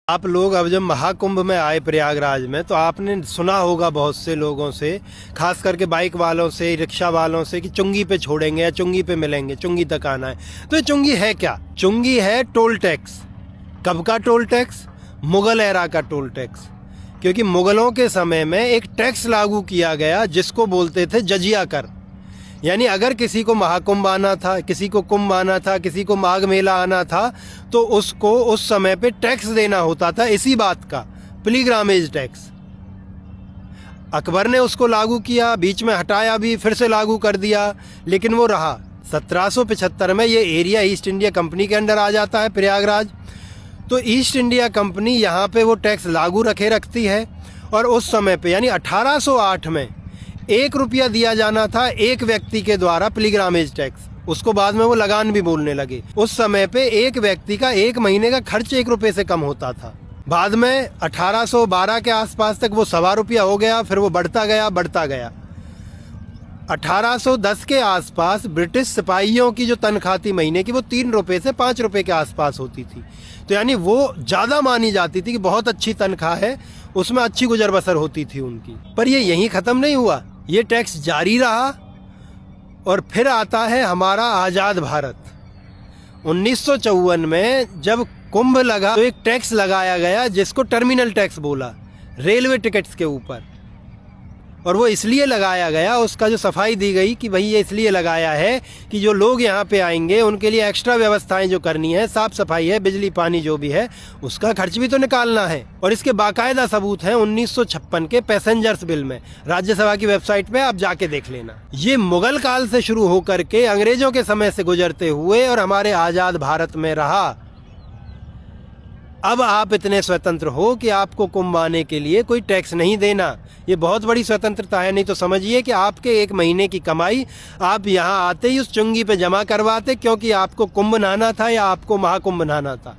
आप लोग अब जब महाकुंभ में आए प्रयागराज में, तो आपने सुना होगा बहुत से लोगों से, खास करके बाइक वालों से, रिक्शा वालों से, कि चुंगी पे छोड़ेंगे या चुंगी पे मिलेंगे, चुंगी तक आना है। तो ये चुंगी है क्या? चुंगी है टोल टैक्स। कब का टोल टैक्स? मुगल एरा का टोल टैक्स। क्योंकि मुगलों के समय में एक टैक्स लागू किया गया जिसको बोलते थे जजिया कर। यानी अगर किसी को महाकुंभ आना था, किसी को कुंभ आना था, किसी को माघ मेला आना था, तो उसको उस समय पे टैक्स देना होता था। इसी बात का पिलग्रामेज टैक्स अकबर ने उसको लागू किया, बीच में हटाया भी, फिर से लागू कर दिया, लेकिन वो रहा। 1775 में ये एरिया ईस्ट इंडिया कंपनी के अंडर आ जाता है, प्रयागराज। तो ईस्ट इंडिया कंपनी यहाँ पे वो टैक्स लागू रखती है। और उस समय पे यानी 1808 में 1 रुपया दिया जाना था एक व्यक्ति के द्वारा, पिलग्रामेज टैक्स। उसको बाद में वो लगान भी बोलने लगे। उस समय पे एक व्यक्ति का 1 महीने का खर्च 1 रुपये से कम होता था। बाद में 1812 के आसपास तक वो 1.25 रुपया हो गया, फिर वो बढ़ता गया। 1810 के आसपास ब्रिटिश सिपाहियों की जो तनख्वाह थी महीने की, वो 3 रुपये से 5 रुपये के आसपास होती थी। तो यानी वो ज़्यादा मानी जाती थी कि बहुत अच्छी तनख्वाह है, उसमें अच्छी गुजर बसर होती थी उनकी। पर ये यहीं ख़त्म नहीं हुआ, ये टैक्स जारी रहा। और फिर आता है हमारा आज़ाद भारत। 1954 में जब कुंभ लगा तो एक टैक्स लगाया गया जिसको टर्मिनल टैक्स बोला, रेलवे टिकट्स के ऊपर। और वो इसलिए लगाया गया, उसका जो सफाई दी गई कि भाई ये इसलिए लगाया है कि जो लोग यहाँ पे आएंगे उनके लिए एक्स्ट्रा व्यवस्थाएं जो करनी है, साफ सफाई है, बिजली पानी जो भी है, उसका खर्च भी तो निकालना है। और इसके बाकायदा सबूत हैं 1956 के पैसेंजर्स बिल में। राज्यसभा की वेबसाइट पे आप जाके देख लेना। ये मुगल काल से शुरू होकर के अंग्रेजों के समय से गुजरते हुए और हमारे आज़ाद भारत में रहा। अब आप इतने स्वतंत्र हो कि आपको कुंभ आने के लिए कोई टैक्स नहीं देना। ये बहुत बड़ी स्वतंत्रता है। नहीं तो समझिए कि आपके 1 महीने की कमाई आप यहाँ आते ही उस चुंगी पे जमा करवाते, क्योंकि आपको कुंभ नहाना था या आपको महाकुंभ नहाना था।